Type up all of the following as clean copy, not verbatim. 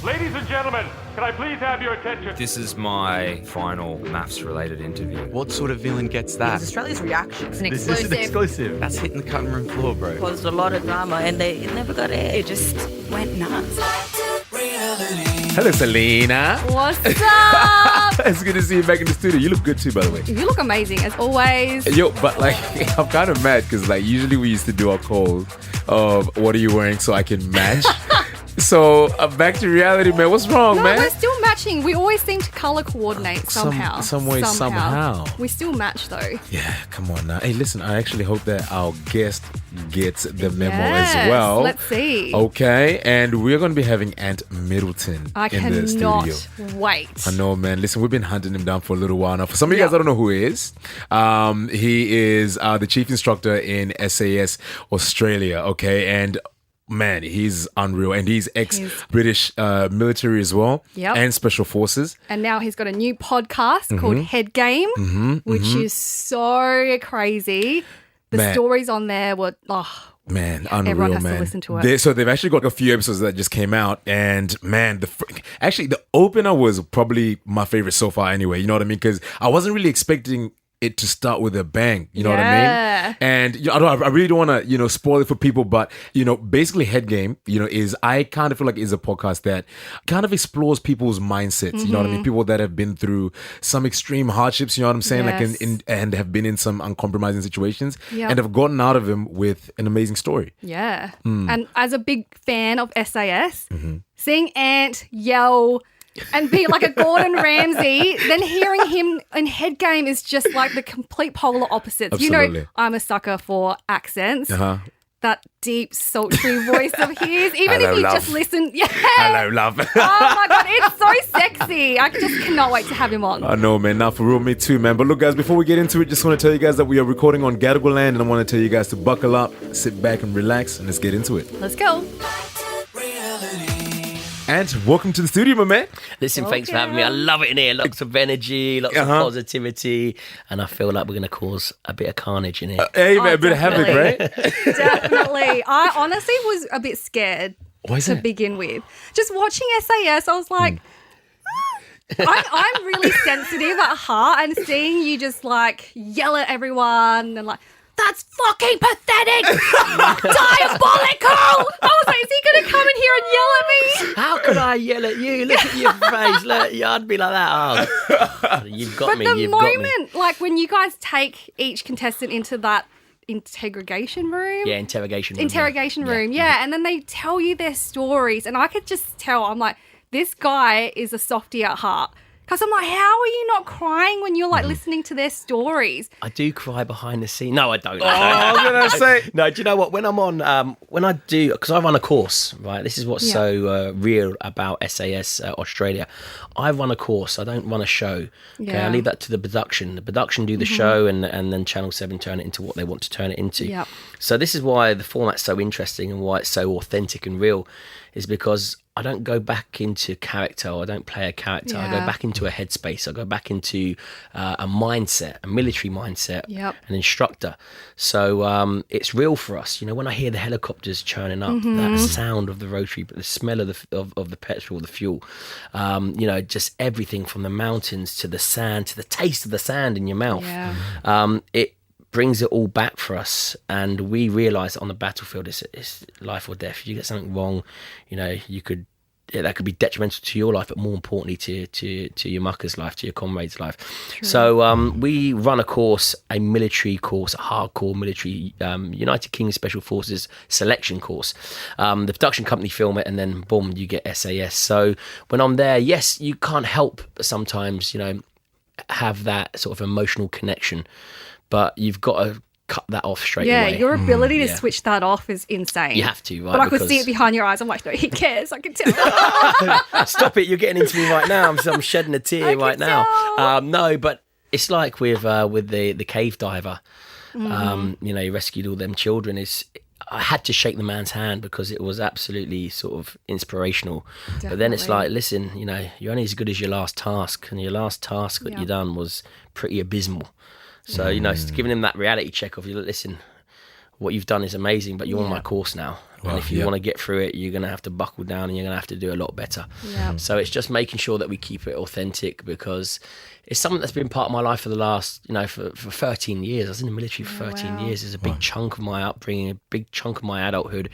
Ladies and gentlemen, can I please have your attention? This is my final maths-related interview. What sort of villain gets that? It's Australia's reaction. It's an This exclusive. is an exclusive. That's hitting the cutting room floor, bro. Caused a lot of drama and it never got aired. It just went nuts. Hello, Selina. What's up? It's good to see you back in the studio. You look good too, by the way. You look amazing as always. Yo, but like, I'm kind of mad because like usually we used to do our calls of what are you wearing so I can match. So back to reality, man. What's wrong, No, man? we're still matching. We always seem to color coordinate somehow. some way, somehow. We still match though. Yeah, come on now. Hey, listen, I actually hope that our guest gets the memo Yes, as well. let's see. Okay, and we're going to be having Ant Middleton I in the cannot studio. wait. I know, man. Listen, we've been hunting him down for a little while now. For some of you guys, I don't know who he is. He is the chief instructor in SAS Australia, okay? And man, he's unreal. And he's ex-British military as well. Yep. And special forces. And now he's got a new podcast called Head Game, which is so crazy. The stories on there were, Man, unreal, everyone has man. to listen to it. So they've actually got a few episodes that just came out, and man, actually the opener was probably my favorite so far. Anyway, you know what I mean? Because I wasn't really expecting it to start with a bang. You know what I mean? And you know, I really don't want to spoil it for people, but basically Head Game is, I kind of feel like is a podcast that kind of explores people's mindsets. You know what I mean? People that have been through some extreme hardships. You know what I'm saying? Yes. Like and have been in some uncompromising situations Yep. and have gotten out of them with an amazing story. Yeah. And as a big fan of SAS, seeing Ant yell and be like a Gordon Ramsay, then hearing him in Head Game is just like the complete polar opposites. Absolutely. You know, I'm a sucker for accents. Uh-huh. That deep, sultry voice of his. Even if you just listen. Yeah. Hello, love. Oh my God, it's so sexy. I just cannot wait to have him on. I know, man. Now, for real, me too, man. But look, guys, before we get into it, just want to tell you guys that we are recording on Gadigal land, and I want to tell you guys to buckle up, sit back and relax, and let's get into it. Let's go. And welcome to the studio, my man. Listen, thanks for having me. I love it in here. Lots of energy, lots of positivity, and I feel like we're going to cause a bit of carnage in here. Hey, man, a bit of havoc, right? Definitely. I honestly was a bit scared Why is to that? begin with. Just watching SAS, I was like, I'm really sensitive at heart, and seeing you just like yell at everyone and like, that's fucking pathetic, diabolical. I was like, is he going to come in here and yell at me? How could I yell at you? Look at your face. Look, I'd be like that. Oh, you've got But me. the You've got me. moment, like when you guys take each contestant into that interrogation room. Yeah, interrogation room, yeah. And then they tell you their stories, and I could just tell, I'm like, this guy is a softie at heart. Because I'm like, how are you not crying when you're like listening to their stories? I do cry behind the scene. No, I don't. Oh, I was going to say. No, do you know what? When I'm on, when I do, because I run a course, right? This is what's so real about SAS Australia. I run a course. I don't run a show. Okay, I leave that to the production. The production do the show, and then Channel 7 turn it into what they want to turn it into. Yep. So this is why the format's so interesting and why it's so authentic and real, is because I don't go back into character, or I don't play a character. I go back into a headspace. I go back into a mindset, a military mindset, an instructor. So it's real for us. You know, when I hear the helicopters churning up, that sound of the rotary, but the smell of the petrol, the fuel, just everything from the mountains to the sand, to the taste of the sand in your mouth. It brings it all back for us, and we realise that on the battlefield it's life or death. If you get something wrong, that could be detrimental to your life, but more importantly to your mucker's life, to your comrade's life. True. So we run a course, a military course, a hardcore military United Kingdom Special Forces selection course. The production company film it, and then boom, you get SAS. So when I'm there, yes, you can't help but sometimes have that sort of emotional connection, but you've got to cut that off straight away. Yeah, your ability to switch that off is insane. You have to, right? But I could see it behind your eyes. I'm like, no, he cares. I can tell. Stop it! You're getting into me right now. I'm shedding a tear right now. No, but it's like with the cave diver. He rescued all them children. I had to shake the man's hand because it was absolutely sort of inspirational. Definitely. But then it's like, listen, you're only as good as your last task, and your last task that you done was pretty abysmal. So, giving him that reality check of, listen, what you've done is amazing, but you're on my course now. And if you want to get through it, you're going to have to buckle down and you're going to have to do a lot better. Yeah. So it's just making sure that we keep it authentic, because it's something that's been part of my life for the last, for 13 years. I was in the military for 13 years. It's a big chunk of my upbringing, a big chunk of my adulthood,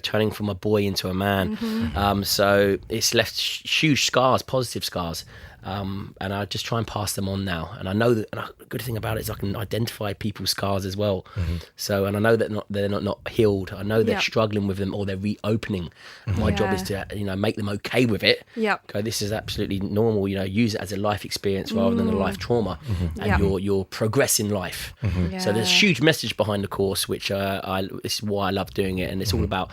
turning from a boy into a man. So it's left huge scars, positive scars. And I just try and pass them on now. And I know that the good thing about it is I can identify people's scars as well. So, and I know that they're not healed. I know they're struggling with them or they're reopening. My job is to, make them okay with it. Okay, this is absolutely normal. Use it as a life experience rather than a life trauma. And you'll progress in life. So there's a huge message behind the course, which this is why I love doing it. And it's all about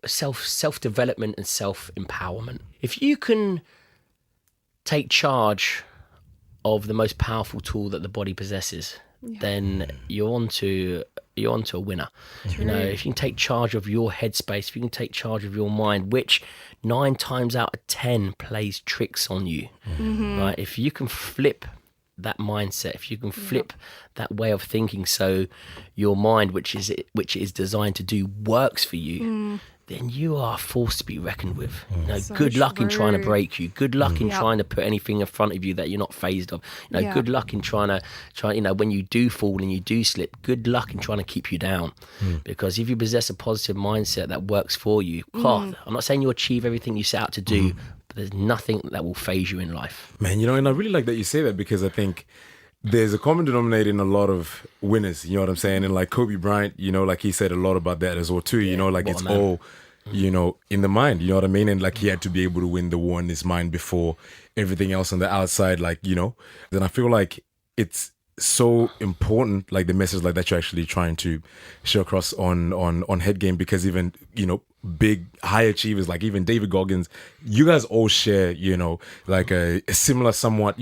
self-development and self-empowerment. If you can take charge of the most powerful tool that the body possesses, then you're onto a winner. If you can take charge of your headspace, if you can take charge of your mind, which 9 times out of 10 plays tricks on you, right? If you can flip that mindset, if you can flip that way of thinking, so your mind, which is designed to do, works for you, then you are a force to be reckoned with. Good luck in trying to break you. Good luck in trying to put anything in front of you that you're not fazed of. Good luck in trying when you do fall and you do slip, good luck in trying to keep you down. Because if you possess a positive mindset that works for you, I'm not saying you achieve everything you set out to do, but there's nothing that will faze you in life. Man, and I really like that you say that, because I think there's a common denominator in a lot of winners, you know what I'm saying? And like Kobe Bryant, like he said a lot about that as well too, it's all, in the mind, you know what I mean? And like he had to be able to win the war in his mind before everything else on the outside, then I feel like it's so important, like the message like that you're actually trying to show across on Head Game, because even, big high achievers like even David Goggins, you guys all share, like a similar somewhat,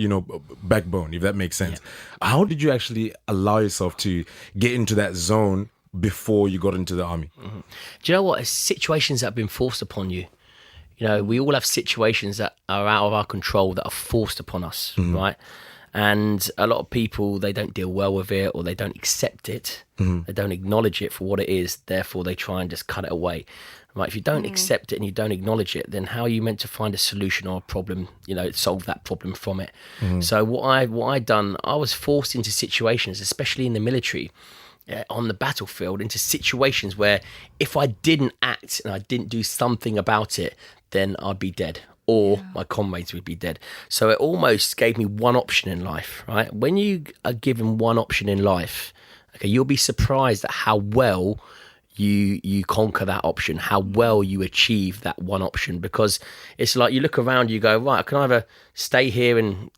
backbone, if that makes sense. How did you actually allow yourself to get into that zone before you got into the army? Do you know what? It's situations that have been forced upon you. We all have situations that are out of our control that are forced upon us, right? And a lot of people, they don't deal well with it, or they don't accept it. They don't acknowledge it for what it is. Therefore, they try and just cut it away. Right? If you don't accept it and you don't acknowledge it, then how are you meant to find a solution or a problem, solve that problem from it? So what I done, I was forced into situations, especially in the military, on the battlefield, into situations where if I didn't act and I didn't do something about it, then I'd be dead, or my comrades would be dead. So it almost gave me one option in life, right? When you are given one option in life, okay, you'll be surprised at how well you conquer that option, how well you achieve that one option. Because it's like you look around, you go, right, I can either stay here and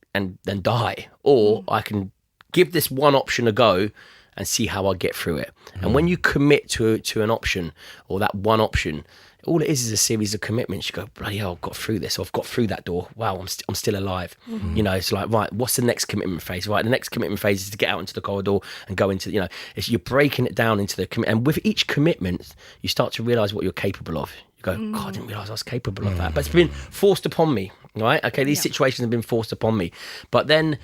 then die, or I can give this one option a go and see how I get through it. And when you commit to an option, or that one option, all it is a series of commitments. You go, bloody hell, I've got through this, or I've got through that door. Wow, I'm still alive. It's like, right, what's the next commitment phase? Right, the next commitment phase is to get out into the corridor and go into, it's, you're breaking it down into the commitment. And with each commitment, you start to realise what you're capable of. You go, God, I didn't realise I was capable of that. But it's been forced upon me, right? Okay, these situations have been forced upon me. But then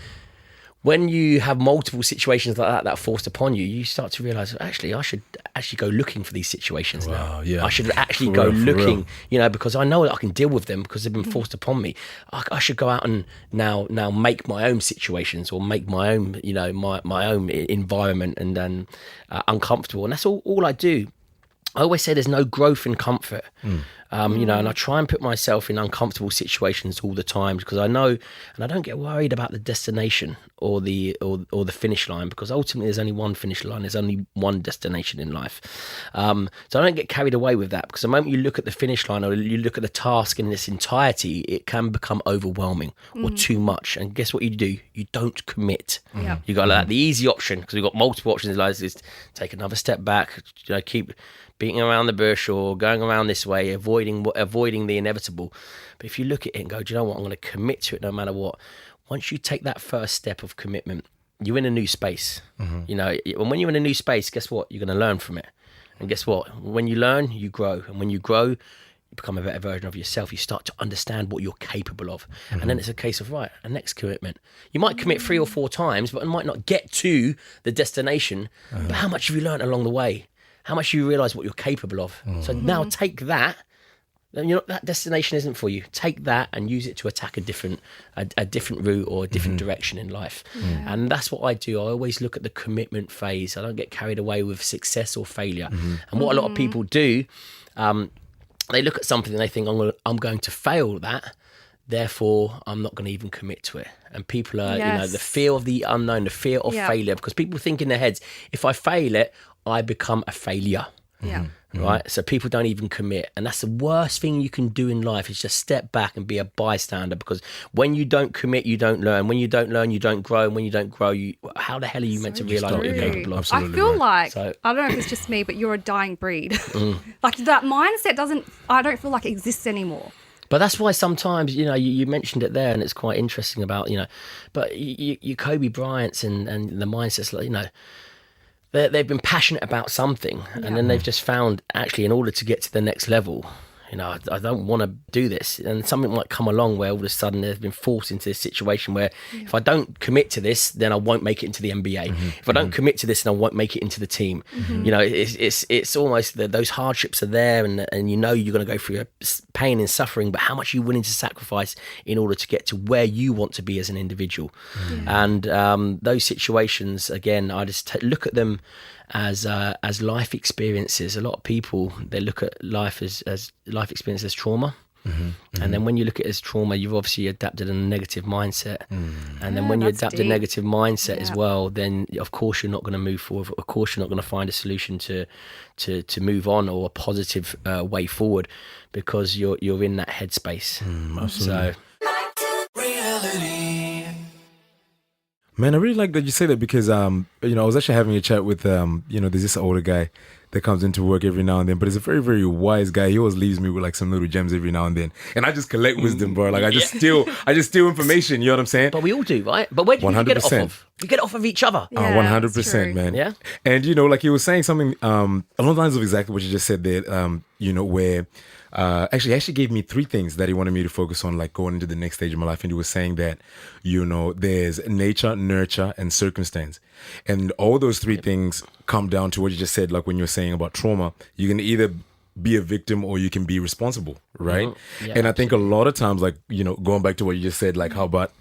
when you have multiple situations like that are forced upon you, you start to realise, actually, I should actually go looking for these situations now. I should actually go looking, because I know that I can deal with them because they've been forced upon me. I should go out and now make my own situations, or make my own, my own environment and then uncomfortable. And that's all I do. I always say there's no growth in comfort, and I try and put myself in uncomfortable situations all the time, because I know, and I don't get worried about the destination or the finish line, because ultimately there's only one finish line, there's only one destination in life. So I don't get carried away with that, because the moment you look at the finish line or you look at the task in its entirety, it can become overwhelming or too much. And guess what you do? You don't commit. You got like the easy option, because we've got multiple options in life, is take another step back, keep beating around the bush or going around this way, avoiding the inevitable. But if you look at it and go, do you know what, I'm going to commit to it no matter what. Once you take that first step of commitment, you're in a new space. And when you're in a new space, guess what? You're going to learn from it. And guess what? When you learn, you grow. And when you grow, you become a better version of yourself. You start to understand what you're capable of. And then it's a case of, right, a next commitment. You might commit 3 or 4 times, but it might not get to the destination. But how much have you learned along the way? how much you realise what you're capable of. So now take that. That destination isn't for you. Take that and use it to attack a different route or a different direction in life. And that's what I do. I always look at the commitment phase. I don't get carried away with success or failure. And what a lot of people do, they look at something and they think, I'm going to fail that, therefore I'm not going to even commit to it. And people are, the fear of the unknown, the fear of failure, because people think in their heads, if I fail it, I become a failure. Yeah. Right, so people don't even commit, and that's the worst thing you can do in life, is just step back and be a bystander, because when you don't commit, you don't learn. When you don't learn, you don't grow, and when you don't grow, how the hell are you meant to realise what you're capable of? Absolutely I feel like, So- I don't know if it's just me, but you're a dying breed. Like that mindset I don't feel like it exists anymore. But that's why sometimes, you mentioned it there, and it's quite interesting about, but you Kobe Bryants and the mindsets, like, they've been passionate about something, and then they've just found, actually, in order to get to the next level, I don't want to do this. And something might come along where all of a sudden they've been forced into this situation where if I don't commit to this, then I won't make it into the NBA. If I don't commit to this, then I won't make it into the team. It's almost that those hardships are there, and you're going to go through pain and suffering, but how much are you willing to sacrifice in order to get to where you want to be as an individual? And those situations, again, I just look at them as life experiences. A lot of people, they look at life as life experience as trauma. And then when you look at it as trauma, you've obviously adapted a negative mindset. And then when you adapt a negative mindset as well, then of course you're not going to move forward. Of course you're not going to find a solution to move on, or a positive way forward, because you're in that headspace. So Man, I really like that you say that, because I was actually having a chat with there's this older guy that comes into work every now and then, but he's a very, very wise guy. He always leaves me with like some little gems every now and then, and I just collect wisdom, bro. Like I just steal information. You know what I'm saying? But we all do, right? But where do you get it off of? You get it off of each other. Yeah, 100%, man. Yeah. And like he was saying something along the lines of exactly what you just said there. Where he actually gave me 3 things that he wanted me to focus on, like going into the next stage of my life. And he was saying that, there's nature, nurture, and circumstance. And all those 3 things come down to what you just said, like when you're saying about trauma, you can either be a victim or you can be responsible, right? Yeah, and I think a lot of times, like, going back to what you just said, like how about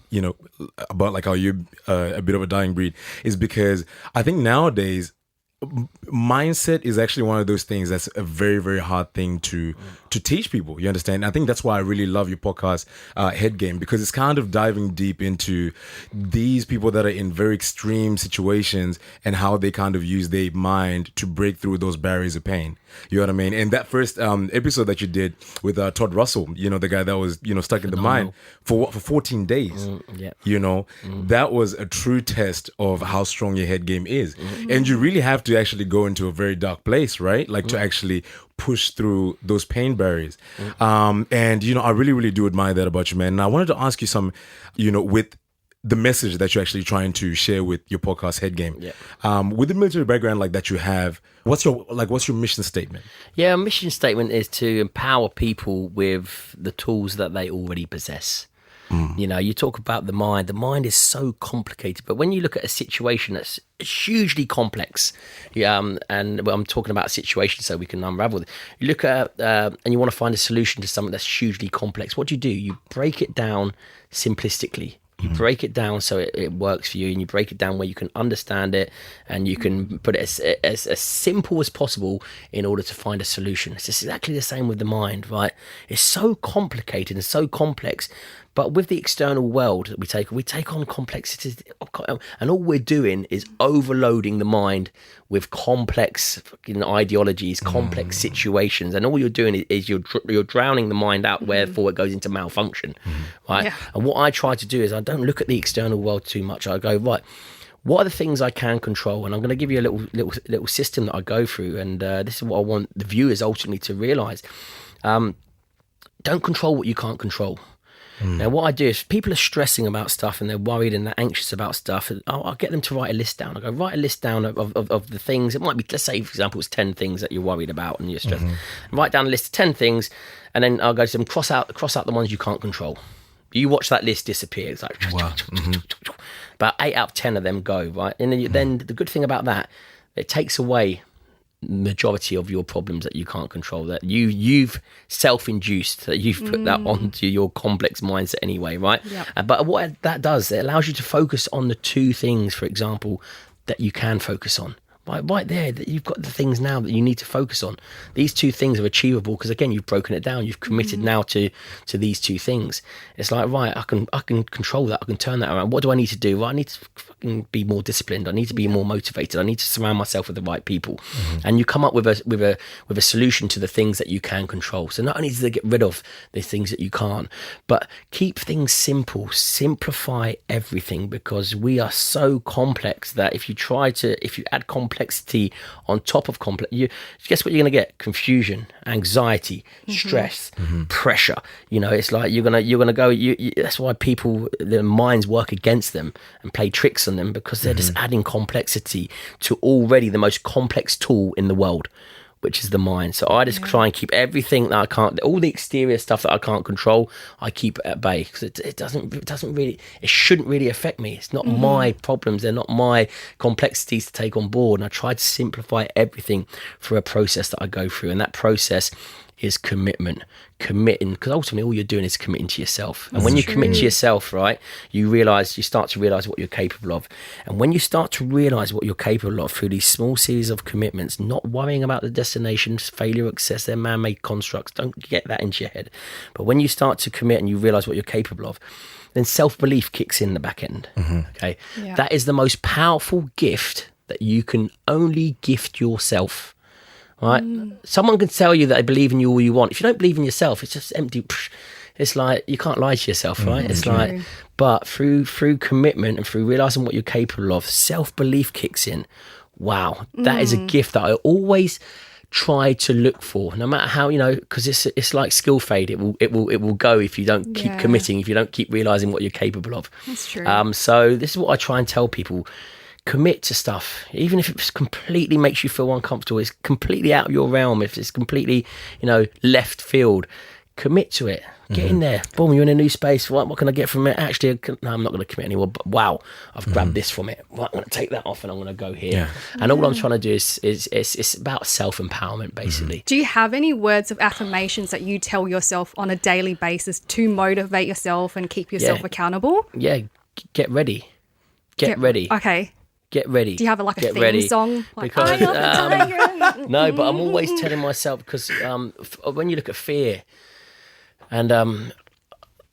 like how you're a bit of a dying breed, is because I think nowadays, mindset is actually one of those things that's a very, very hard thing to teach people. You understand? I think that's why I really love your podcast, Head Game, because it's kind of diving deep into these people that are in very extreme situations and how they kind of use their mind to break through those barriers of pain. You know what I mean? And that first episode that you did with Todd Russell, the guy that was stuck in the mine for 14 days. That was a true test of how strong your head game is. And you really have to actually go into a very dark place, right? Like to actually push through those pain barriers. And I really, really do admire that about you, man. And I wanted to ask you some, with the message that you're actually trying to share with your podcast Head Game. With the military background like that you have, what's your mission statement? Yeah, mission statement is to empower people with the tools that they already possess. You talk about the mind. The mind is so complicated, but when you look at a situation that's hugely complex, and I'm talking about a situation so we can unravel it. You look at and you want to find a solution to something that's hugely complex. What do? You break it down simplistically. You break it down so it works for you, and you break it down where you can understand it, and you can put it as simple as possible in order to find a solution. It's just exactly the same with the mind, right? It's so complicated and so complex, but with the external world we take on complexities, and all we're doing is overloading the mind with complex ideologies, complex situations, and all you're doing is you're drowning the mind out, wherefore it goes into malfunction, right? Yeah. And what I try to do is I don't look at the external world too much. I go, right, what are the things I can control? And I'm going to give you a little system that I go through, and this is what I want the viewers ultimately to realise. Don't control what you can't control. Now, what I do is people are stressing about stuff and they're worried and they're anxious about stuff. And I'll get them to write a list down. I go, write a list down of the things. It might be, let's say, for example, it's 10 things that you're worried about and you're stressed. Write down a list of 10 things, and then I'll go to them, cross out the ones you can't control. You watch that list disappear. It's like, wow. About 8 out of 10 of them go, right? And then the good thing about that, it takes away majority of your problems that you can't control, that you've self-induced, that you've put that onto your complex mindset anyway, right? Yep. But what that does, it allows you to focus on the two things, for example, that you can focus on. Right there, that you've got the things now that you need to focus on. These two things are achievable because, again, you've broken it down. You've committed now to these two things. It's like, right, I can control that. I can turn that around. What do I need to do? Well, I need to fucking be more disciplined. I need to be more motivated. I need to surround myself with the right people. And you come up with a solution to the things that you can control. So not only do they get rid of the things that you can't, but keep things simple. Simplify everything, because we are so complex that if you add complexity on top of complex, guess what you're going to get? Confusion, anxiety, stress, pressure. It's like you're gonna go. That's why their minds work against them and play tricks on them, because they're just adding complexity to already the most complex tool in the world, which is the mind. So I just try and keep everything that I can't, all the exterior stuff that I can't control, I keep it at bay, because it shouldn't really affect me. It's not my problems. They're not my complexities to take on board. And I try to simplify everything through a process that I go through. And that process is committing, because ultimately all you're doing is committing to yourself. And when you commit to yourself, right, you start to realize what you're capable of. And when you start to realize what you're capable of through these small series of commitments, not worrying about the destinations, failure, success, they're man-made constructs, don't get that into your head. But when you start to commit and you realize what you're capable of, then self-belief kicks in the back end. Okay, that is the most powerful gift that you can only gift yourself. Right? Someone can tell you that they believe in you all you want. If you don't believe in yourself, it's just empty. It's like you can't lie to yourself, right? It's like, but through commitment and through realizing what you're capable of, self-belief kicks in. Wow, that is a gift that I always try to look for, no matter how, because it's like skill fade. It will go if you don't keep committing, if you don't keep realizing what you're capable of. That's true. So this is what I try and tell people. Commit to stuff, even if it completely makes you feel uncomfortable. It's completely out of your realm. If it's completely, left field, commit to it. Get in there. Boom, you're in a new space. What can I get from it? Actually, no, I'm not going to commit anymore. But wow, I've grabbed this from it. Right, I'm going to take that off and I'm going to go here. Yeah. And all I'm trying to do is it's about self-empowerment, basically. Do you have any words of affirmations that you tell yourself on a daily basis to motivate yourself and keep yourself accountable? Yeah, get ready. Get ready. Okay. Get ready. Do you have a theme song? Because no, but I'm always telling myself, because when you look at fear, and I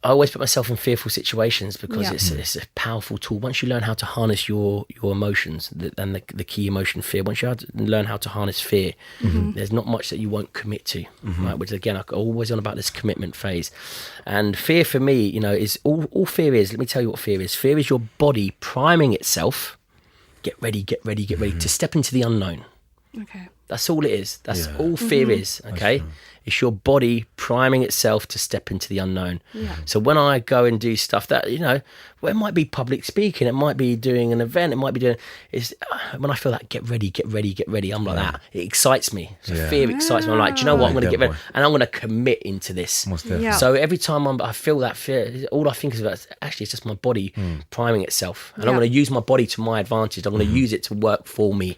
always put myself in fearful situations, because it's a powerful tool. Once you learn how to harness your emotions, and the key emotion, fear, once you learn how to harness fear, there's not much that you won't commit to, right? Which, again, I'm always on about this commitment phase. And fear for me, is all fear is. Let me tell you what fear is. Fear is your body priming itself. Get ready to step into the unknown. Okay. That's all it is. That's all fear is, okay? It's your body priming itself to step into the unknown. Yeah. So when I go and do stuff that, well, it might be public speaking, it might be doing an event, it might be doing, when I feel that get ready, I'm like that. It excites me. So fear excites me. I'm like, do you know what? I'm going to get ready and I'm going to commit into this. So every time I feel that fear, all I think is about, actually, it's just my body priming itself. And I'm going to use my body to my advantage. I'm going to use it to work for me.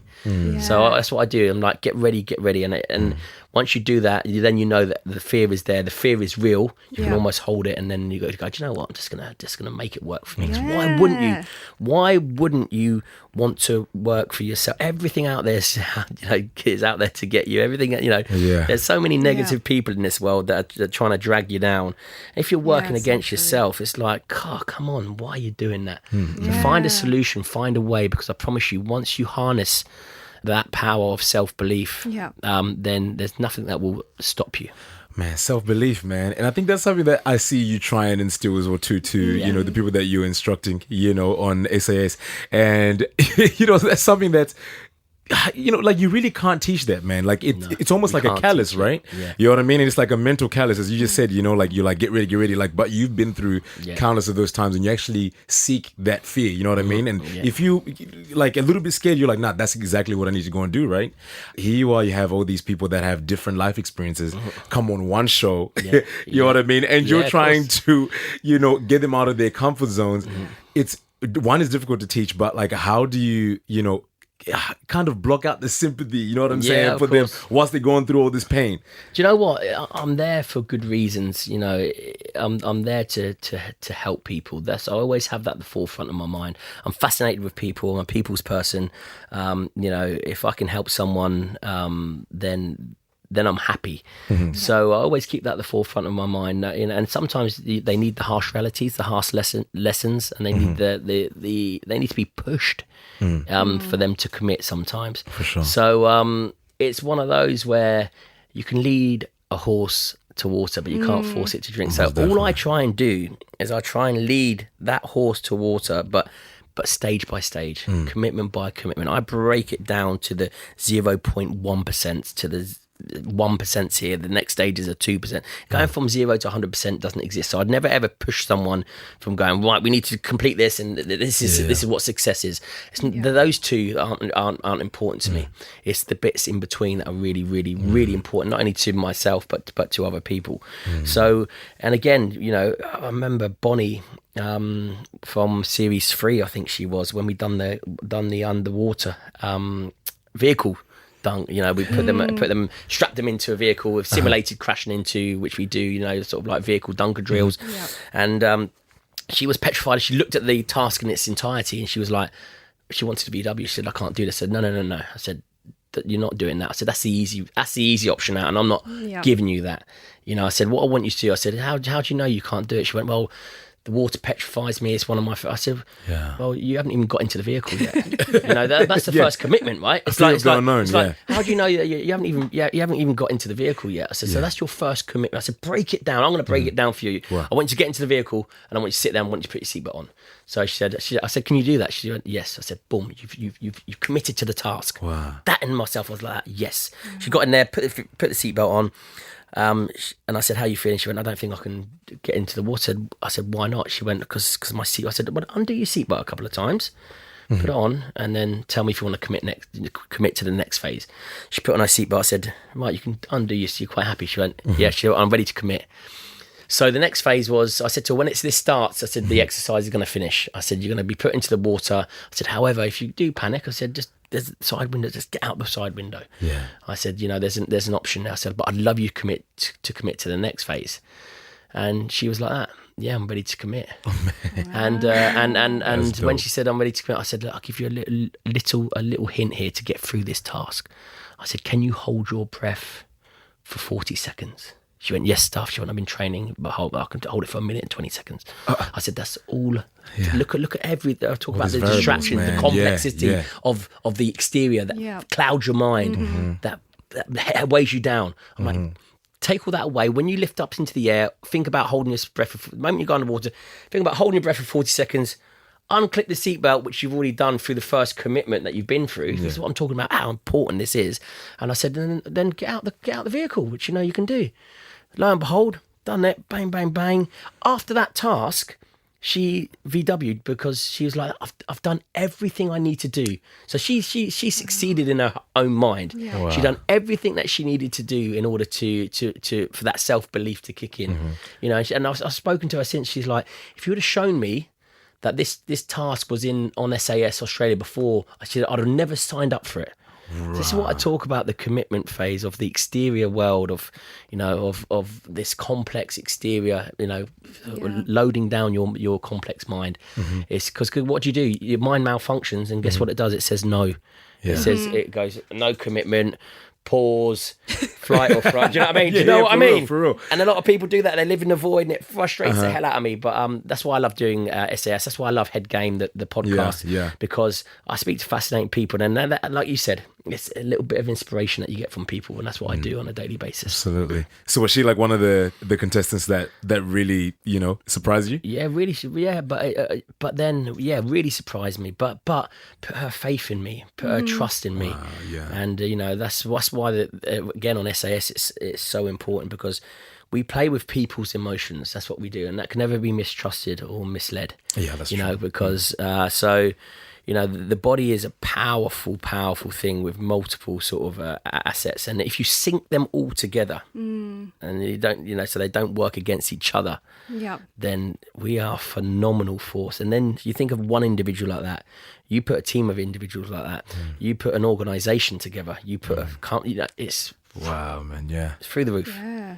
So that's what I do. I'm like, get ready. And once you do that, then you know that the fear is there. The fear is real. You can almost hold it, and then you go, do you know what? I'm just gonna make it work for me. Yeah. Why wouldn't you want to work for yourself? Everything out there is out there to get you. Everything, there's so many negative people in this world that are trying to drag you down. If you're working against yourself, it's like, oh, come on, why are you doing that? So find a solution, find a way, because I promise you, once you harness that power of self-belief, then there's nothing that will stop you. Man, self-belief, man. And I think that's something that I see you try and instill as well to the people that you're instructing, on SAS. And, that's something that's, like, you really can't teach that, man. Like, it's almost like a callus, right? Yeah. You know what I mean? And it's like a mental callus, as you just said, like, you're like, get ready. Like, but you've been through countless of those times, and you actually seek that fear, you know what I mean? And if you, like, a little bit scared, you're like, nah, that's exactly what I need to go and do, right? Here you are, you have all these people that have different life experiences come on one show, you know what I mean? And you're trying to, get them out of their comfort zones. It's, one is difficult to teach, but, like, how do you, kind of block out the sympathy, you know what I'm Yeah, saying, of for them course. whilst they're going through all this pain. Do you know what? I'm there for good reasons. You know, I'm there to help people. I always have that at the forefront of my mind. I'm fascinated with people. I'm a people's person. You know, if I can help someone, then I'm happy. So I always keep that at the forefront of my mind. You know, and sometimes they need the harsh realities, the harsh lessons, and they need they need to be pushed for them to commit sometimes. For sure. So it's one of those where you can lead a horse to water, but you can't force it to drink. So all I try and do is I try and lead that horse to water, but stage by stage, commitment by commitment. I break it down to the 0.1% to the 1% here. The next stage is a 2%. Going from 0 to 100% doesn't exist. So I'd never ever push someone from going, right, we need to complete this, and this is what success is. Those two aren't important to me. It's the bits in between that are really, really, really important, not only to myself but to other people. So, and again, you know, I remember Bonnie from series 3, I think she was, when we done the underwater vehicle dunk. You know, we put them, strapped them into a vehicle with simulated crashing into, which we do, you know, sort of like vehicle dunker drills. And she was petrified. She looked at the task in its entirety and she was like, she wanted to be VW. She said, I can't do this. I said, no. I said, you're not doing that. I said, that's the easy option out, and I'm not giving you that. You know, I said, what I want you to do, I said, how do you know you can't do it? She went, well, the water petrifies me. It's one of my. I said, well, you haven't even got into the vehicle yet. You know, that's the first commitment, right? It's like how do you know you haven't even got into the vehicle yet? I said, so that's your first commitment. I said, break it down. I'm going to break it down for you. Wow. I want you to get into the vehicle, and I want you to sit there and I want you to put your seatbelt on. So I said, can you do that? She went, yes. I said, boom, you've committed to the task. Wow. That in myself, I was like, yes. She got in there, put the seatbelt on. And I said, how are you feeling? She went, I don't think I can get into the water. I said, why not? She went, because my seat. I said, well, undo your seatbelt a couple of times, put it on, and then tell me if you want to commit to the next phase. She put on her seatbelt. I said, right, you can undo your seat. You're quite happy. She went, yeah. She went, I'm ready to commit. So the next phase was, I said to her, when this starts, I said, the exercise is going to finish. I said, you're going to be put into the water. I said, however, if you do panic, I said, there's a side window, just get out the side window. Yeah. I said, you know, there's an option now. I said, but I'd love you to commit to the next phase. And she was like that. Yeah, I'm ready to commit. Oh, man. And when she said I'm ready to commit, I said, look, I'll give you a little hint here to get through this task. I said, can you hold your breath for 40 seconds? She went, yes, Stuff. She went, I've been training, but I can hold it for 1 minute and 20 seconds. I said, that's all. Yeah. Look at I talk about the distractions, the complexity of the exterior that clouds your mind, that weighs you down. I'm like, take all that away. When you lift up into the air, think about holding your breath. The moment you go underwater, think about holding your breath for 40 seconds. Unclip the seatbelt, which you've already done through the first commitment that you've been through. This is what I'm talking about, how important this is. And I said, then get out the vehicle, which you know you can do. Lo and behold, done it, bang, bang, bang. After that task, she VW'd because she was like, I've done everything I need to do. So she succeeded in her own mind. Yeah. Wow. She done everything that she needed to do in order to for that self-belief to kick in. You know, and I've spoken to her since. She's like, if you would have shown me that this task was on SAS Australia before, I'd have never signed up for it. Right. This is what I talk about, the commitment phase of the exterior world of, you know, of this complex exterior, you know, loading down your complex mind. It's because what do? Your mind malfunctions, and guess what it does? It says no. It says, it goes, no commitment, pause, flight or fright. Do you know what I mean? Do you know what I mean? For real. And a lot of people do that. They live in the void, and it frustrates the hell out of me. But that's why I love doing SAS. That's why I love Head Game, the podcast, because I speak to fascinating people, and that, like you said, it's a little bit of inspiration that you get from people, and that's what I do on a daily basis. Absolutely. So was she like one of the contestants that really, you know, surprised you? Yeah, really. Yeah, but then really surprised me. But put her faith in me, put her trust in me. Wow, yeah. And you know, that's why again on SAS it's so important, because we play with people's emotions. That's what we do, and that can never be mistrusted or misled. Yeah, that's true. You know, because so you know, the body is a powerful thing with multiple sort of assets, and if you sync them all together, and you don't, you know, so they don't work against each other, then we are a phenomenal force. And then you think of one individual like that, you put a team of individuals like that, you put an organisation together, you put you know, it's wow, man, yeah, it's through the roof. Yeah.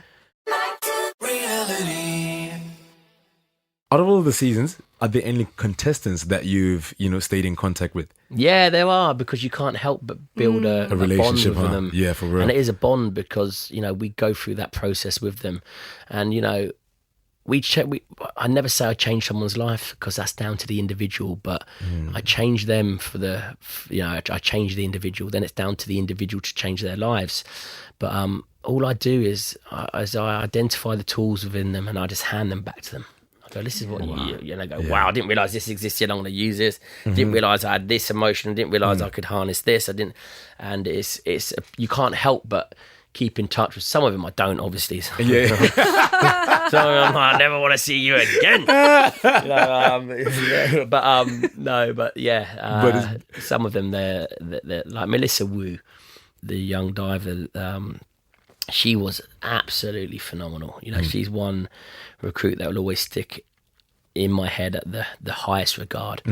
Out of all the seasons, are there any contestants that you've, you know, stayed in contact with? Yeah, there are, because you can't help but build a relationship bond with huh? them. Yeah, for real. And it is a bond because, you know, we go through that process with them. And, you know, I never say I change someone's life, because that's down to the individual, but I change them you know, I change the individual. Then it's down to the individual to change their lives. But all I do is I identify the tools within them and I just hand them back to them. I go, this is what you know, wow, I didn't realise this existed, I'm going to use this. Didn't realise I had this emotion, didn't realise I could harness this, I didn't. And it's you can't help but keep in touch with some of them. I don't, obviously. Yeah. So I never want to see you again. You know, but yeah, some of them they're like Melissa Wu, the young diver. She was absolutely phenomenal. You know, she's one recruit that will always stick in my head at the highest regard.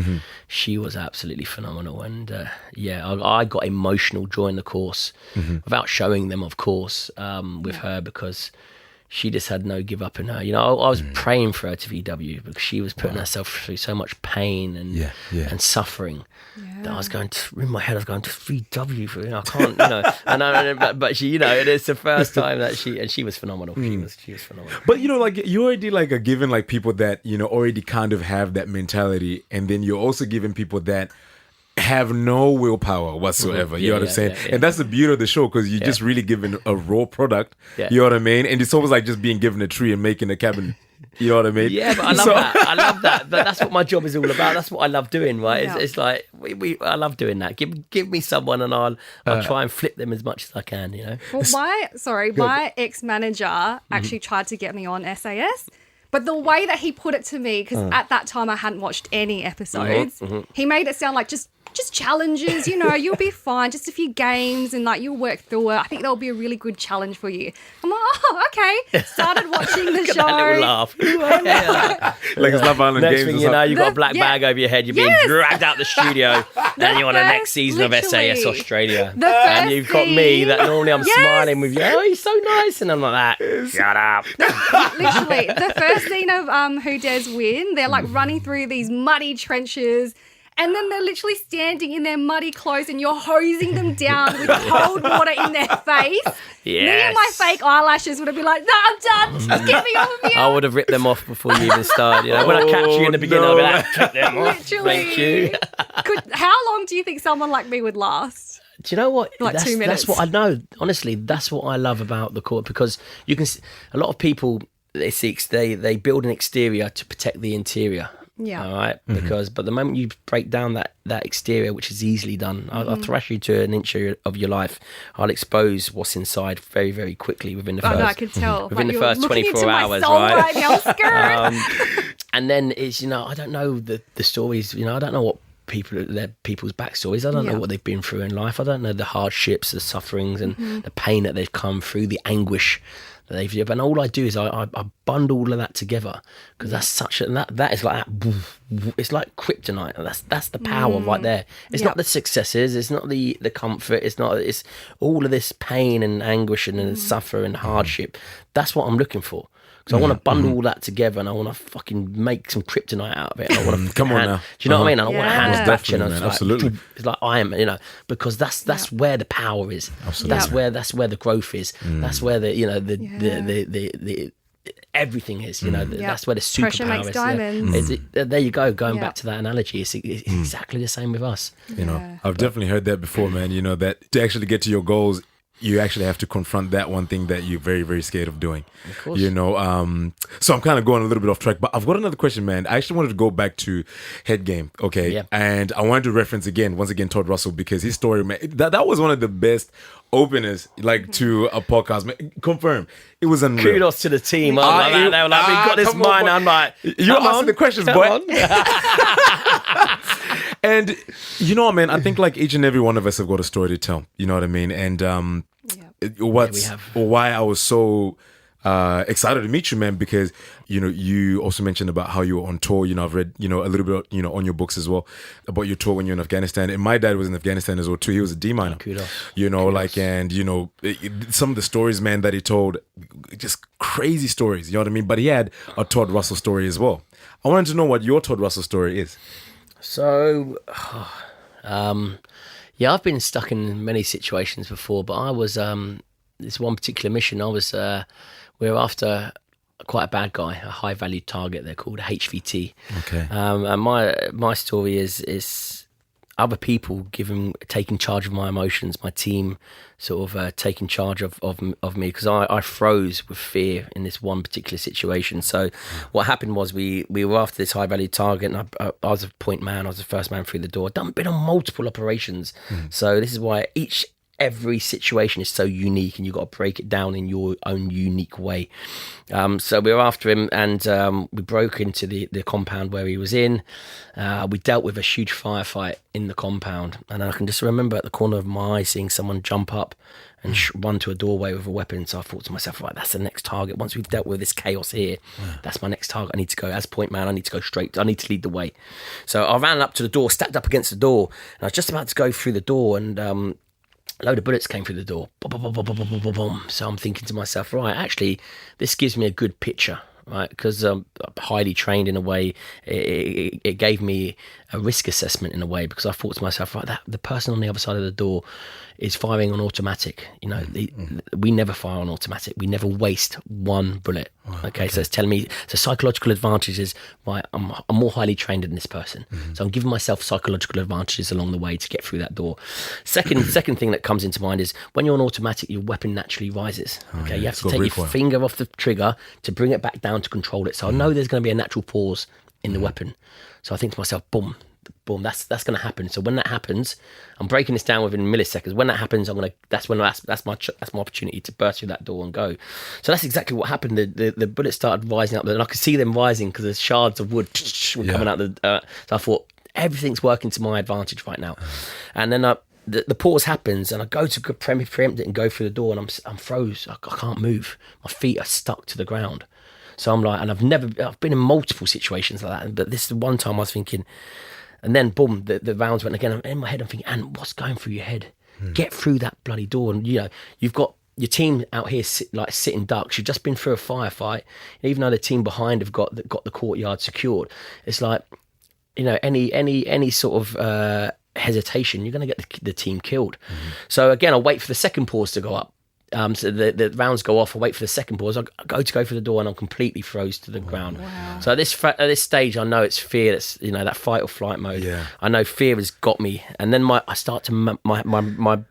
She was absolutely phenomenal, and I got emotional during the course without showing them, of course, with her, because she just had no give up in her. You know, I was praying for her to VW, because she was putting herself through so much pain and suffering. That I was going to, in my head, I was going to VW for, you know, I can't, you know, but she, you know, it is the first time that she was phenomenal. She was phenomenal. But, you know, like, you already like are giving like people that, you know, already kind of have that mentality, and then you're also giving people that have no willpower whatsoever. You know what I'm saying? Yeah. And that's the beauty of the show, because you're just really giving a raw product. You know what I mean? And it's almost like just being given a tree and making a cabin. You know what I mean? Yeah, but I love that. I love that. But that's what my job is all about. That's what I love doing, right? It's like I love doing that. Give me someone, and I'll try and flip them as much as I can. You know. Well, my ex-manager actually tried to get me on SAS. But the way that he put it to me, because at that time I hadn't watched any episodes, he made it sound like just challenges, you know, you'll be fine, just a few games, and like you'll work through it. I think that'll be a really good challenge for you. I'm like, oh, okay. Started watching the show. That little laugh. Like it's Love Island Next games. thing you know, you've got a black bag over your head. You're being dragged out the studio, and you're on the next season of SAS Australia. And you've got me that normally I'm smiling with you. Oh, he's so nice, and I'm like that. Shut up. Literally, the first scene of Who Dares Win, they're like running through these muddy trenches. And then they're literally standing in their muddy clothes, and you're hosing them down with cold water in their face. Yes. Me and my fake eyelashes would have been like, no, I'm done. Just get me off of here. I would have ripped them off before you even started. You know, when I catch you in the beginning, I'll be like, take them off. Literally. Thank you. How long do you think someone like me would last? Do you know what? Like 2 minutes. That's what I know. Honestly, that's what I love about the court, because you can. A lot of people they build an exterior to protect the interior. Yeah. All right. But the moment you break down that exterior, which is easily done, I'll thrash you to an inch of your life. I'll expose what's inside very, very quickly within the first. No, I can tell. Within like the first 24 hours, right now, scared. And then it's, you know, I don't know the stories. You know, I don't know what people's backstories. I don't know what they've been through in life. I don't know the hardships, the sufferings, and the pain that they've come through, the anguish that they've. And all I do is I bundle all of that together, because that's such that is like that. It's like kryptonite. That's the power right there. It's not the successes. It's not the comfort. It's all of this pain and anguish and suffer and hardship. That's what I'm looking for. So I want to bundle all that together, and I want to fucking make some kryptonite out of it. And I want to come on now. Do you know what I mean? And I want to hand it back to you. Absolutely. It's like I am, you know, because that's where the power is. Absolutely. That's where the growth is. That's where the, you know, the everything is. You know, that's where the superpower Pressure makes is. diamonds. There you go. Going back to that analogy, it's exactly the same with us. You know, I've definitely heard that before, man. You know, that to actually get to your goals, you actually have to confront that one thing that you're very, very scared of doing. Of course. You know, so I'm kind of going a little bit off track, but I've got another question, man. I actually wanted to go back to Head Game, okay? Yeah. And I wanted to reference once again, Todd Russell, because his story, man, that was one of the best openers like to a podcast. Man, confirm. It was unreal. Kudos to the team. They were like, we got this come on, mind. boy. I'm like, You're asking the questions, come boy. on. And you know what, man? I think like each and every one of us have got a story to tell. You know what I mean? And why I was so excited to meet you, man, because you also mentioned about how you were on tour. I've read a little bit on your books as well about your tour when you're in Afghanistan. And my dad was in Afghanistan as well too. He was a D miner. Kudos. Some of the stories, man, that he told, just crazy stories. You know what I mean? But he had a Todd Russell story as well. I wanted to know what your Todd Russell story is. So, I've been stuck in many situations before, but I was this one particular mission. I was we were after quite a bad guy, a high value target. They're called HVT. Okay. And my story is other people taking charge of my emotions, my team sort of taking charge of me, because I froze with fear in this one particular situation. So what happened was we were after this high value target, and I was a point man. I was the first man through the door. I've been on multiple operations. So this is why every situation is so unique, and you've got to break it down in your own unique way. So we were after him, and we broke into the compound where he was in. We dealt with a huge firefight in the compound, and I can just remember at the corner of my eye seeing someone jump up and run to a doorway with a weapon. So I thought to myself, right, that's the next target. Once we've dealt with this chaos here, that's my next target. I need to go, as point man, I need to go straight. I need to lead the way. So I ran up to the door, stacked up against the door, and I was just about to go through the door, and a load of bullets came through the door. Boom, boom, boom, boom, boom, boom, boom, boom. So I'm thinking to myself, right, actually, this gives me a good picture, right? Because I'm highly trained in a way. It gave me a risk assessment in a way, because I thought to myself, right, the person on the other side of the door is firing on automatic. We never fire on automatic. We never waste one bullet. Okay, so it's telling me the psychological advantage is, right, I'm more highly trained than this person. So I'm giving myself psychological advantages along the way to get through that door. Second thing that comes into mind is when you're on automatic, your weapon naturally rises. Okay, you have to take your finger off the trigger to bring it back down to control it. So I know there's going to be a natural pause in the weapon. So I think to myself, boom, that's going to happen. So when that happens, I'm breaking this down within milliseconds. When that happens, that's my opportunity to burst through that door and go. So that's exactly what happened. The bullets started rising up, and I could see them rising because the shards of wood were coming out. So I thought everything's working to my advantage right now. And then the pause happens, and I go to preempt it and go through the door, and I'm froze. I can't move. My feet are stuck to the ground. So I'm like, and I've been in multiple situations like that, but this is the one time I was thinking. And then, boom, the rounds went again. In my head, I'm thinking, and what's going through your head? Get through that bloody door. And, you've got your team out here sitting ducks. You've just been through a firefight. And even though the team behind have got the courtyard secured, it's like, any sort of hesitation, you're going to get the team killed. So, again, I wait for the second pause to go up. So the rounds go off. I wait for the second pause. I go through the door, and I'm completely froze to the ground. Wow. So at this stage, I know it's fear. That's that fight or flight mode. Yeah. I know fear has got me, and then my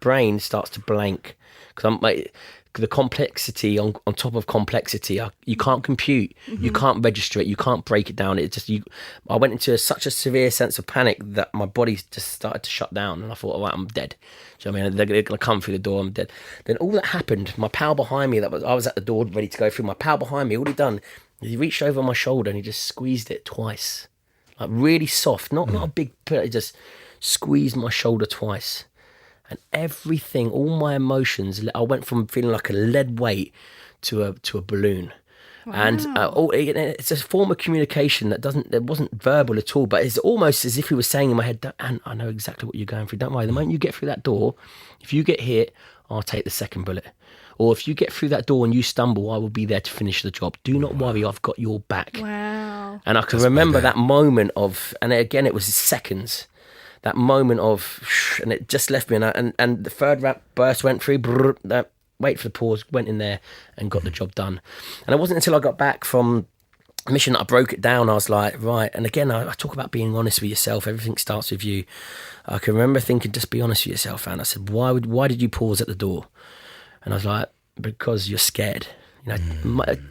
brain starts to blank, because the complexity on top of complexity. You can't compute. You can't register it. You can't break it down. I went into such a severe sense of panic that my body just started to shut down, and I thought, all right, I'm dead. Do you know what I mean? They're going to come through the door, I'm dead. Then all that happened, my pal behind me, I was at the door ready to go through, my pal behind me, all he'd done, he reached over my shoulder and he just squeezed it twice. Like really soft, not a big pillow, he just squeezed my shoulder twice. And everything, all my emotions, I went from feeling like a lead weight to a balloon. Wow. And it's a form of communication that wasn't verbal at all, but it's almost as if he was saying in my head, and I know exactly what you're going through. Don't worry, the moment you get through that door, if you get hit, I'll take the second bullet. Or if you get through that door and you stumble, I will be there to finish the job. Do not worry, I've got your back. Wow. And I can remember that moment of, and again, it was seconds. That moment of, and it just left me, and the third burst went through, wait for the pause, went in there and got the job done. And it wasn't until I got back from a mission that I broke it down. I was like, right. And again, I talk about being honest with yourself. Everything starts with you. I can remember thinking, just be honest with yourself. And I said, why did you pause at the door? And I was like, because you're scared.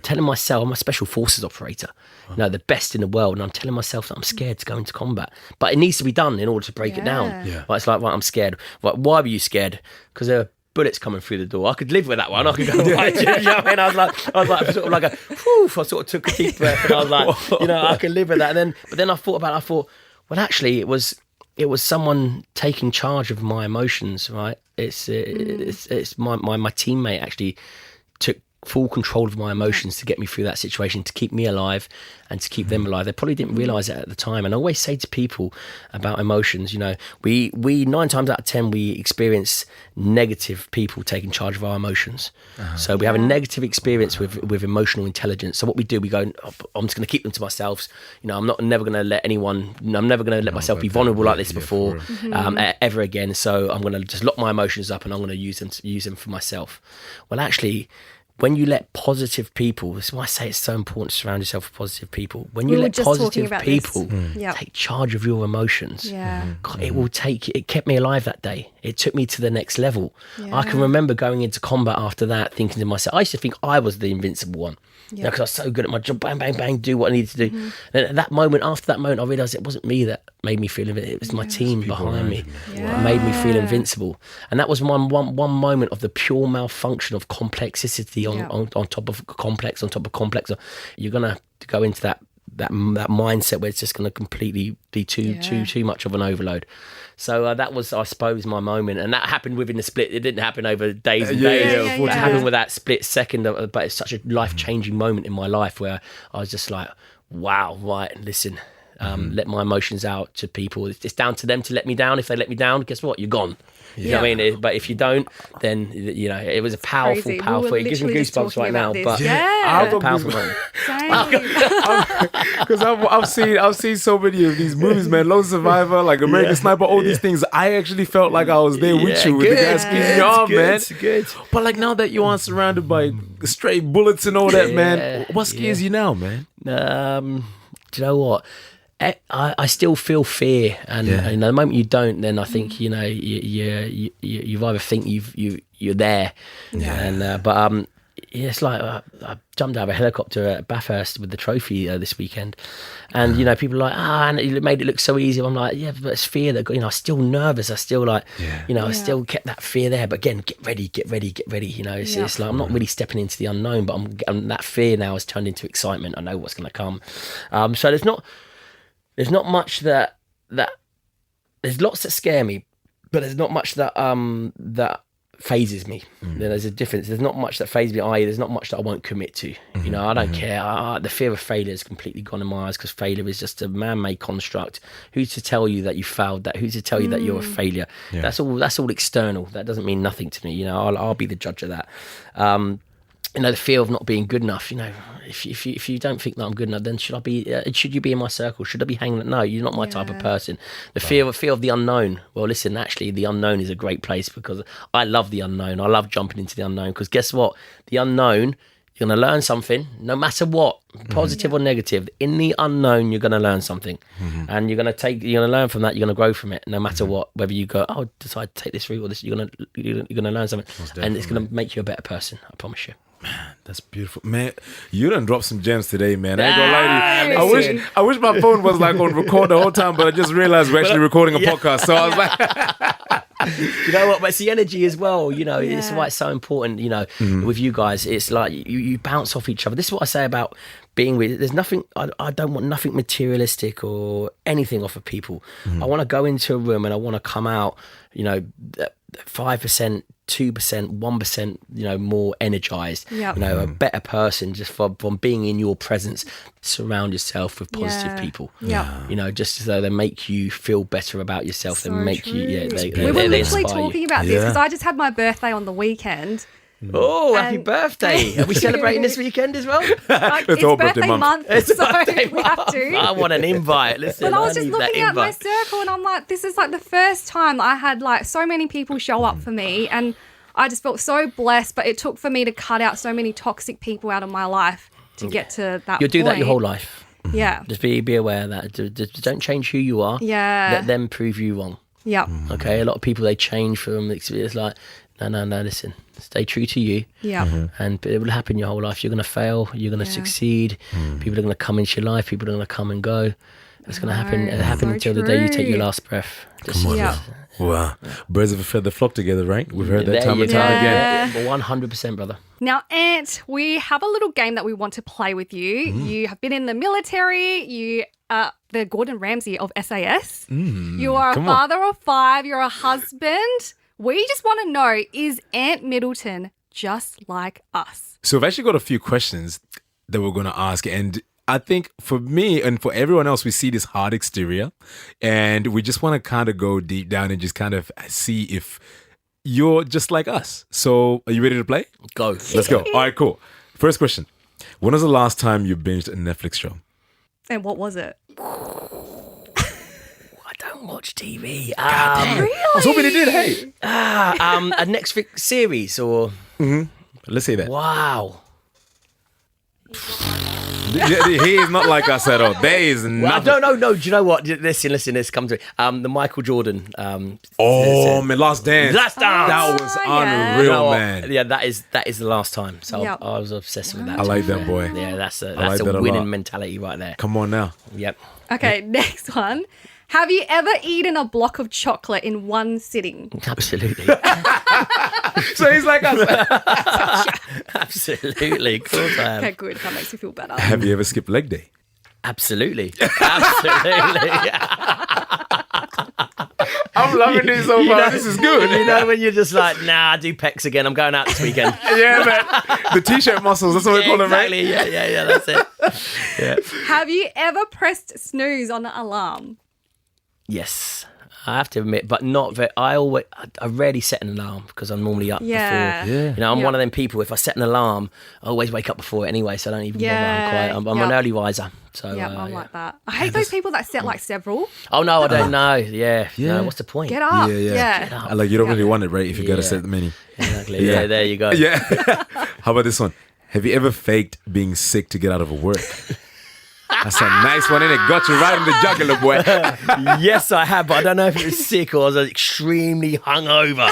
Telling myself, I'm a special forces operator, the best in the world, and I'm telling myself that I'm scared to go into combat, but it needs to be done in order to break it down. Yeah. Right, it's like, right, I'm scared. Right, why were you scared? Because there are bullets coming through the door. I could live with that one. I could go right. You know what I mean? I was like sort of like I sort of took a deep breath, and I was like, I can live with that. But then I thought about it. I thought, well, actually, it was someone taking charge of my emotions, right? It's my teammate actually took full control of my emotions to get me through that situation, to keep me alive and to keep them alive. They probably didn't realise it at the time. And I always say to people about emotions, we 9 times out of 10 we experience negative people taking charge of our emotions. So we have a negative experience with emotional intelligence. So what we do, we go, I'm just going to keep them to myself. I'm never going to let myself be vulnerable like this before ever again. So I'm going to just lock my emotions up and I'm going to use them for myself. Well, actually, when you let positive people, this is why I say it's so important to surround yourself with positive people. When you let positive people take charge of your emotions, God, it kept me alive that day. It took me to the next level. I can remember going into combat after that, thinking to myself, I used to think I was the invincible one. Because I was so good at my job, bang, bang, bang, do what I needed to do. And at that moment, after that moment, I realised it wasn't me that made me feel invincible. It was my team behind me that made me feel invincible. And that was one moment of the pure malfunction of complexity on top of complex, on top of complex. You're going to go into that mindset where it's just going to completely be too much of an overload. So that was, I suppose, my moment, and that happened within the split. It didn't happen over days and days. It happened with that split second, but it's such a life-changing moment in my life where I was just like, wow, right, listen, let my emotions out to people. It's down to them to let me down. If they let me down, guess what? You're gone. You know what I mean? But if you don't, then, it was a powerful, it gives me goosebumps right now. But I've got powerful moment. Because I've seen so many of these movies, man. Lone Survivor, like American Sniper, all these things. I actually felt like I was there with you, with the guys squeezing your arm, man. It's good. But like now that you aren't surrounded by stray bullets and all that, man, what scares you now, man? Do you know what? I still feel fear, and the moment you don't, then I think you either think you're there, but it's like I jumped out of a helicopter at Bathurst with the trophy this weekend, and people are like, and it made it look so easy. I'm like, yeah, but it's fear that I'm still nervous. I still I still kept that fear there. But again, get ready. It's like I'm not really stepping into the unknown, but that fear now has turned into excitement. I know what's going to come. So there's not much that there's lots that scare me, but there's not much that phases me. There's a difference. There's not much that phases me. There's not much that I won't commit to. I don't care. The fear of failure is completely gone in my eyes, because failure is just a man-made construct. Who's to tell you that you failed? Who's to tell you that you're a failure? That's all external. That doesn't mean nothing to me. I'll be the judge of that. The fear of not being good enough. If you don't think that I'm good enough, then should you be in my circle? Should I be hanging? No, you're not my type of person. The fear of the unknown. Well, listen, actually, the unknown is a great place, because I love the unknown. I love jumping into the unknown, because guess what? The unknown, you're going to learn something, no matter what, positive or negative. In the unknown, you're going to learn something, and you're going to learn from that. You're going to grow from it, no matter what. Whether you go, decide to take this route or this, you're going to learn something, and it's going to make you a better person. I promise you. Man, that's beautiful, man. You done dropped some gems today, man. I ain't gonna lie to you. I wish my phone was like on record the whole time, but I just realized we're actually recording a podcast. So I was like, you know what? But it's the energy as well. It's why it's so important. With you guys, it's like you bounce off each other. This is what I say about being with. There's nothing. I don't want nothing materialistic or anything off of people. I want to go into a room and I want to come out. 5%, 2%, 1%, more energized, a better person just from being in your presence. Surround yourself with positive people. Just so they make you feel better about yourself. So they make true. you, we were literally talking about this, because I just had my birthday on the weekend. Oh, happy birthday. Are we celebrating this weekend as well? It's all birthday month, It's so birthday we have to. I want an invite. Listen, but I was just looking at my circle, and I'm like, this is like the first time I had like so many people show up for me, and I just felt so blessed. But it took for me to cut out so many toxic people out of my life to get to that You'll do that your whole life. Yeah. Just be aware of that. Just don't change who you are. Yeah. Let them prove you wrong. Yep. Okay, a lot of people, they change from experience. Like, no, listen, stay true to you. Yeah. And it will happen your whole life. You're going to fail. You're going to succeed. People are going to come into your life. People are going to come and go. It's going to happen until the day you take your last breath. Just, Come on. Yeah. Wow. Birds of a feather flock together, right? We've heard that There time you and go. time again. Yeah. 100%, brother. Now, Ant, we have a little game that we want to play with you. You have been in the military. You are the Gordon Ramsay of SAS. You are a come on. father of 5. You're a husband. We just want to know, is Ant Middleton just like us? So I've actually got a few questions that we're going to ask. And I think for me and for everyone else, we see this hard exterior and we just want to kind of go deep down and just kind of see if you're just like us. So are you ready to play? Go. Let's go. All right, cool. First question. When was the last time you binged a Netflix show? And what was it? I don't watch TV. Really? I was hoping it did. Hey. A Netflix series or... Let's say that. Wow. He is not like us at all. There is Well, nothing. no. Do you know what? Listen, this comes to the Michael Jordan. Oh, man, Last Dance. Last Dance. That was yeah. unreal, You know what? man. Yeah, that is the last time. So Yep. I was obsessed with that. I like that, boy. Yeah, that's like a that a winning lot. mentality right there. Come on now. Yep. Okay, next one. Have you ever eaten a block of chocolate in one sitting? Absolutely. So he's like us. Absolutely. Of course I have. Okay, good. That makes me feel better. Have you ever skipped leg day? Absolutely. Absolutely. I'm loving this so far. This is good. You know when you're just like, nah, I do pecs again. I'm going out this weekend. Yeah, man. The t-shirt muscles. That's what we call them, right? Exactly. Yeah. That's it. Yeah. Have you ever pressed snooze on the alarm? Yes. I have to admit, but not very. I rarely set an alarm because I'm normally up Yeah. before. Yeah. You know, I'm Yeah. one of them people. If I set an alarm, I always wake up before it anyway, so I don't even Yeah. bother. I'm an Yeah. early riser. So Yeah, I'm yeah. like that. I hate those people that set like several. Oh no, I don't know. Yeah. Yeah. No, what's the point? Get up. Yeah. Yeah. I like you don't really want it, right? If you got to Yeah. set many. Exactly. Yeah. There you go. Yeah. How about this one? Have you ever faked being sick to get out of a work? That's a nice one, innit? Got you right in the jugular, boy. Yes, I have, but I don't know if it was sick or I was extremely hungover.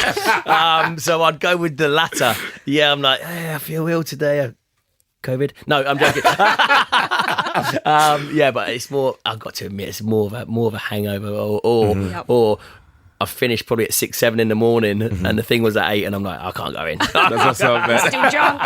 So I'd go with the latter. Yeah, I'm like, hey, I feel ill today. COVID? No, I'm joking. Yeah, but it's more. I've got to admit, it's more of a hangover, or I finished probably at 6, 7 in the morning, and the thing was at 8, and I'm like, I can't go in. That's what's up, man. Still drunk.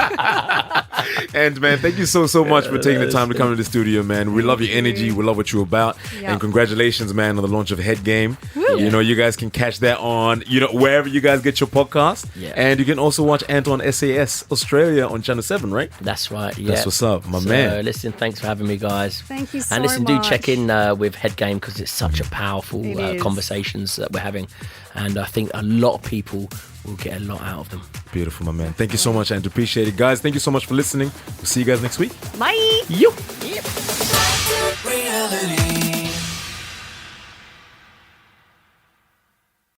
And man, thank you so much for taking the time to come to the studio, man. We love your energy. We love what you're about. Yeah. And congratulations, man, on the launch of Head Game. You know, you guys can catch that on, wherever you guys get your podcast. Yeah. And you can also watch Ant on SAS Australia on Channel 7, right? That's right. Yeah. That's what's up, my So, man. listen, thanks for having me, guys. Thank you so And listen, much. do check in with Head Game because it's such a powerful It is. conversations that we're having, and I think a lot of people will get a lot out of them. Beautiful, my man. Thank you so much, and appreciate it. Guys, thank you so much for listening. We'll see you guys next week. Bye. Yo.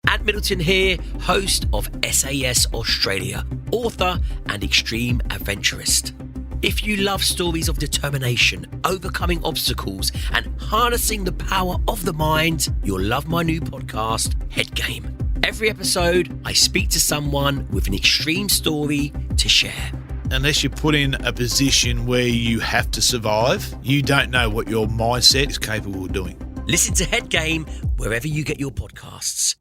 Ant Middleton here, host of SAS Australia, author and extreme adventurist. If you love stories of determination, overcoming obstacles, and harnessing the power of the mind, you'll love my new podcast, Head Game. Every episode, I speak to someone with an extreme story to share. Unless you're put in a position where you have to survive, you don't know what your mindset is capable of doing. Listen to Head Game wherever you get your podcasts.